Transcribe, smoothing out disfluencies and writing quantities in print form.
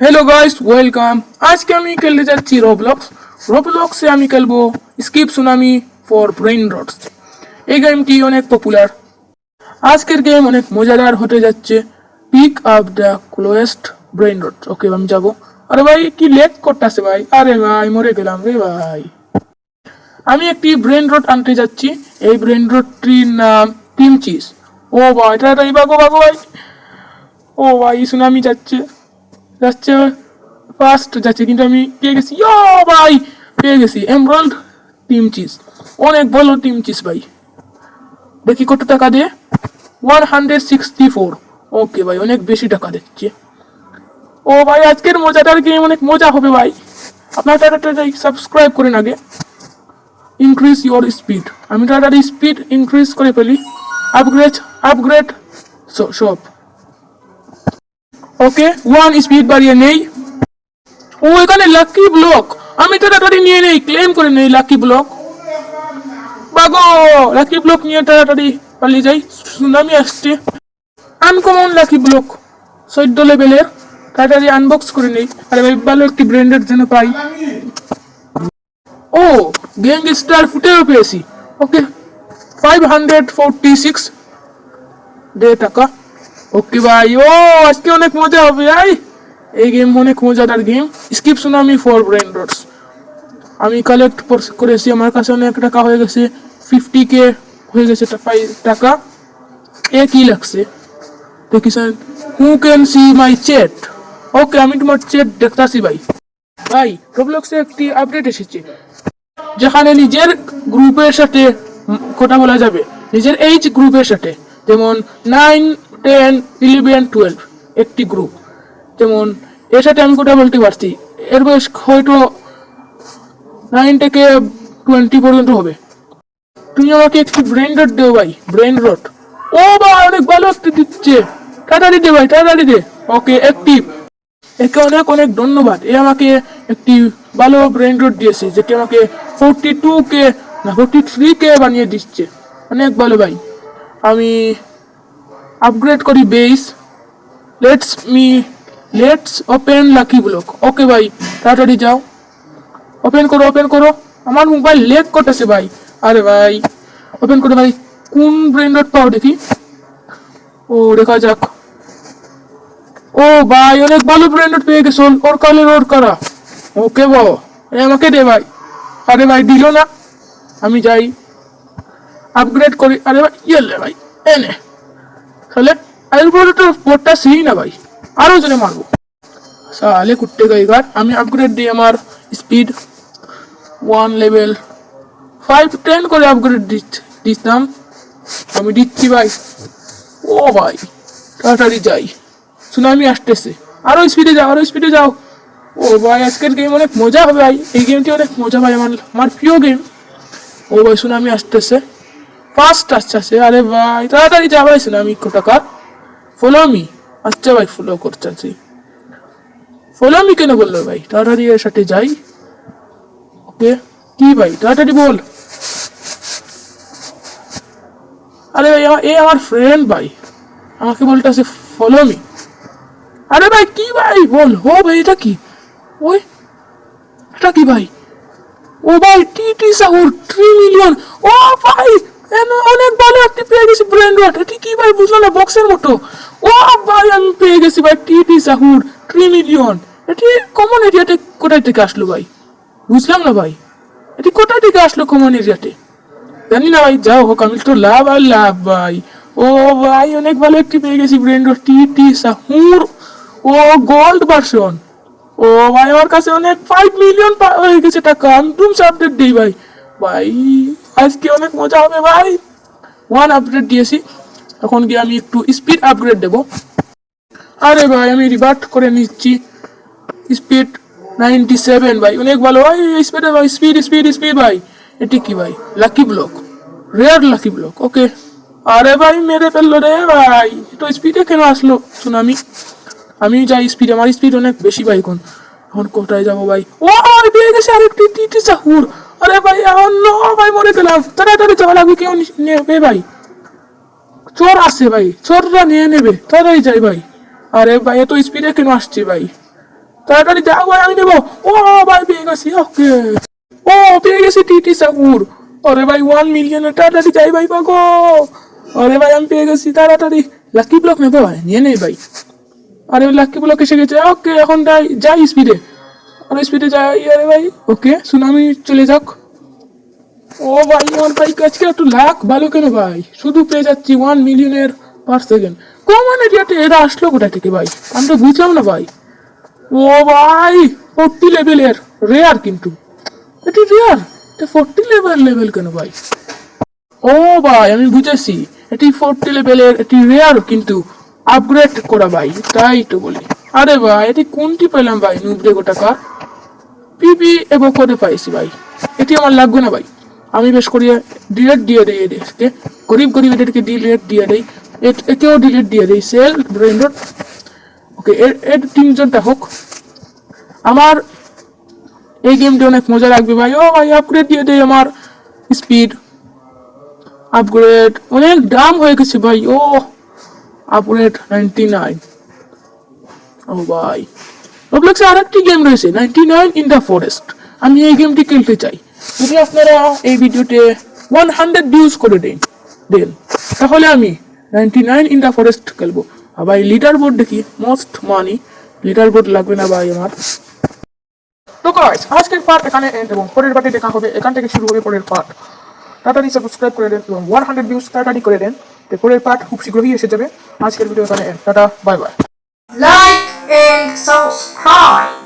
Hello guys welcome. आज के আমি খেলতে যাচ্ছি রবলক্সে আমি খেলবো স্কিপ সুনামি ফর ব্রেন রটস। এই গেমটি অনেক পপুলার। আজকের গেম অনেক মজাদার হতে যাচ্ছে। Pick up the closest brain rot. Okay আমি যাব। আরে ভাই কি লেট করতেছে ভাই, আরে ভাই মরে গেলাম রে ভাই। আমি একটি ব্রেন রট আনতে যাচ্ছি। এই ব্রেন রটটির নাম টিম চিজ। ও ভাই তাড়াতাড়ি ভাগো ভাগো ভাই। ও ভাই সুনামি যাচ্ছে যাচ্ছে ফার্স্ট যাচ্ছে, কিন্তু আমি পেয়ে গেছি। ইয়ো ভাই পেয়ে গেছি এমরাল্ড টিম চিজ। অনেক ভালো টিম চিজ ভাই। দেখি কত টাকা দিয়ে। 164। ওকে ভাই অনেক বেশি টাকা দিচ্ছে। ও ভাই আজকের মজাদার গেম অনেক মজা হবে ভাই। আপনার তাড়াতাড়ি সাবস্ক্রাইব করেন আগে। Increase your speed. আমি তাড়াতাড়ি স্পিড ইনক্রিজ করে ফেলি। আপগ্রেড সব। ওকে 1 স্পিড বাড়িয়ে নেই। ও এখানে লাকি ব্লক, আমি তাড়াতাড়ি নিয়ে নেই, ক্লেম করে নেই লাকি ব্লক। বাগো লাকি ব্লক নিয়ে তাড়াতাড়ি পালিয়ে যাই। সুনামি আসছে। আনকমন লাকি ব্লক 14 লেভেলের, তাড়াতাড়ি আনবক্স করে নেই। আরে ভাই ভালো একটি ব্র্যান্ডের জন্য পাই। ও গ্যাংস্টার ফুটেও পেয়েছি। ওকে 546 দে টাকা। ওকে ভাই ও আজকে অনেক মজা হবে ভাই। এই গেম অনেক মজাদার game, skip tsunami for brain rots. আমি কালেক্ট করেছি, আমার কাছে অনেক টাকা হয়ে গেছে। 50k হয়ে গেছে টাকা। এ কি লাগছে দেখিছেন? Who can see my chat. Okay আমি তোমার চ্যাট দেখতাছি ভাই। ভাই রবলক্সে একটি আপডেট এসেছে, যেখানে নিজের গ্রুপের সাথে কথা বলা যাবে, নিজের এইজ গ্রুপের সাথে। যেমন 9, 10, 11, 12 একটি গ্রুপ। যেমন এর সাথে আমি কথা বলতে পারছি। এর বয়স হয়তো 9 থেকে 20 পর্যন্ত হবে। তুমি আমাকে একটি ব্রেন রট দেও ভাই, ব্রেন রট। ও ভাই অনেক ভালো একটি দিচ্ছে, তাড়াতাড়ি দে ভাই তাড়াতাড়ি দে। ওকে অ্যাক্টিভ। একে অনেক অনেক ধন্যবাদ। এ আমাকে একটি ভালো ব্রেন রট দিয়েছে, যেটি আমাকে 42k না 43k বানিয়ে দিচ্ছে। অনেক ভালো ভাই। আমি আপগ্রেড করি base. Let's open lucky block. Okay ভাই তাড়াতাড়ি যাও, ওপেন করো। আমার মোবাইল লেগ করতেছে ভাই। আরে ভাই ওপেন করো ভাই। কোন ব্রেন রট পাও দেখি। ও দেখা যাক। ও ভাই অনেক ভালো ব্রেন রট পেয়ে গেছো। ওর করা। ওকে বাবা আমাকে দে ভাই। আরে ভাই দিল না। আমি যাই আপগ্রেড করি। আরে ভাই ইয়েলে ভাই এনে তাহলে বোর্ডটা সেই না ভাই, আরো জনে মারবো সালে কুট্টে গাইগার। আমি আপগ্রেড দিই আমার স্পিড 1 লেভেল 5 10 করে আপগ্রেড দিতাম। আমি দিচ্ছি ভাই। ও ভাই তাড়াতাড়ি যাই, সুনামি আসতেছে। আরো স্পিডে যাও। ও ভাই আজকের গেম অনেক মজা হবে ভাই। এই গেমটি অনেক মজা ভাই, আমার প্রিয় গেম। ও ভাই সুনামি আসতেছে, ফাস্ট আসছে। আরে ভাই তাড়াতাড়ি যা ভাই, সুনামি টাকা। Follow me. আচ্ছা ভাই ফলো করতেছি। ফলো মি কেন বললো ভাই? তাড়াতাড়ি এর সাথে যাই। ওকে কি ভাই তাড়াতাড়ি বল। আরে ভাই এ আমার ফ্রেন্ড ভাই, আমাকে বলতেছে ফলো মি। আরে ভাই কি ভাই বল। ও ভাই এটা কি? ওই এটা কি ভাই? ও ভাই টিটি সাহুর 3 মিলিয়ন। ও ভাই অনেক ভালো একটি পেয়ে গেছি ব্রেন রট। এটি কি ভাই বুঝলাম না, বক্সের মতো। ও ভাই আমি পেয়ে গেছি ভাই টিটি সাহুর 3 মিলিয়ন। এটি কমন এরিয়াতে কোথায় থেকে আসলো ভাই? বুঝলাম না ভাই, এটি কোথায় থেকে আসলো কমন এরিয়াতে? জানি না ভাই, যাও হোক আমি তো লাভ আর লাভ ভাই। ও ভাই অনেক ভালো একটি পেয়ে গেছি ব্রেন রট টিটি সাহুর। ও গোল্ড ভার্সন। ও ভাই আমার কাছে অনেক 5 মিলিয়ন হয়ে গেছে টাকা। আমি তুমি আপডেট দিই ভাই। ভাই আজকে অনেক মজা হবে ভাই। 1 আপডেট দিয়েছি, এখন গিয়ে আমি একটু স্পিড আপগ্রেড দেবো। আরে ভাই আমি রিভার্ট করে নিচ্ছি। স্পিড 97 ভাই, অনেক ভালো ভাই। স্পিড ভাই, স্পিড ভাই। এটি কি ভাই? Lucky block, rare lucky block. Okay আরে ভাই মেরে ফেললো রে ভাই। একটু স্পিডে কেন আসলো সুনামি? আমি যাই স্পিড, আমার স্পিড অনেক বেশি ভাই। এখন কোথায় যাবো ভাই? ও ভাই পেয়ে গেছে আরেকটি টিটি সাহুর। আরে ভাই অন্য ভাই মরে গেলাম। তাড়াতাড়ি যাওয়া লাগবে, কেউ নেবে ভাই। চোর আসছে ভাই, চোররা নিয়ে নেবে, তাড়াতাড়ি যাই ভাই। আরে ভাই এত স্পিডে কেন আসছে ভাই? তাড়াতাড়ি যাও ভাই, আমি নেবো। ও ভাই পেয়ে গেছি, ওকে। ও পেয়ে গেছি টিটি সাকুর। আরে ভাই 1 মিলিয়ন, তাড়াতাড়ি যাই ভাই পাগো। আরে ভাই আমি পেয়ে গেছি, তাড়াতাড়ি লাকি ব্লক নেবো ভাই, নিয়ে নেই ভাই। আরে লাকি ব্লক এসে গেছে, ওকে এখন যাই যাই স্পিডে, আরে স্পিডে যাই। আরে ভাই ওকে, সুনামি চলে যাক। ও ভাই আমার ভাই আজকে একটু লাখ ভালো কেন ভাই, শুধু পেয়ে যাচ্ছি 1 মিলিয়নের পার সেকেন্ড। কমন এরিয়াতে এরা আসলো কোথা থেকে ভাই, আমি তো বুঝলাম না ভাই। ও ভাই 40 লেভেলের রেয়ার, কিন্তু এটি রেয়ার, 40 লেভেল কেন ভাই? ও ভাই আমি বুঝেছি, এটি 40 লেভেলের, এটি রেয়ার কিন্তু আপগ্রেড করা ভাই, তাই তো বলি। আরে ভাই এটি কোনটি পেলাম ভাই, নুবরে গোটাকা পিপি এবং করে পাইছি ভাই, এটি আমার লাগবে না ভাই। আমি বেশ করিয়ে ডিলেট দিয়ে দেই এদেরকে, গরিব গরিব এদেরকে ডিলেট দিয়ে দেই, একেও ডিলেট দিয়ে দেই, সেল ব্রেন্ডর। ওকে এর তিনজনটা হোক, আমার এই গেমটা অনেক মজা লাগবে ভাই। ও ভাই আপগ্রেড দিয়ে দেই, আমার স্পিড আপগ্রেড অনেক দাম হয়ে গেছে ভাই। ও আপগ্রেড 99। ও ভাই রোবলক্সে আরেকটি গেম রয়েছে 99 ইন দ্য ফরেস্ট, আমি এই গেমটি খেলতে চাই। যদি আপনারা এই ভিডিওতে 100 ভিউজ করে দেন তাহলে আমি 99 ইন দ্য ফরেস্ট খেলবো। আর ভাই লিডার বোর্ড দেখি, মোস্ট মানি, লিডার বোর্ড লাগবে না ভাই আমার। তো গাইস আজকের পার্ট এখানে এন্ড, এবং পরের পার্টে দেখা হবে, এখান থেকে শুরু হবে পরের পার্ট। তাড়াতাড়ি সাবস্ক্রাইব করে দেন এবং 100 ভিউজ তাড়াতাড়ি করে দেন, তো পরের পার্ট খুব শীঘ্রই এসে যাবে। আজকের ভিডিও এখানে end, tata bye bye. Like and subscribe.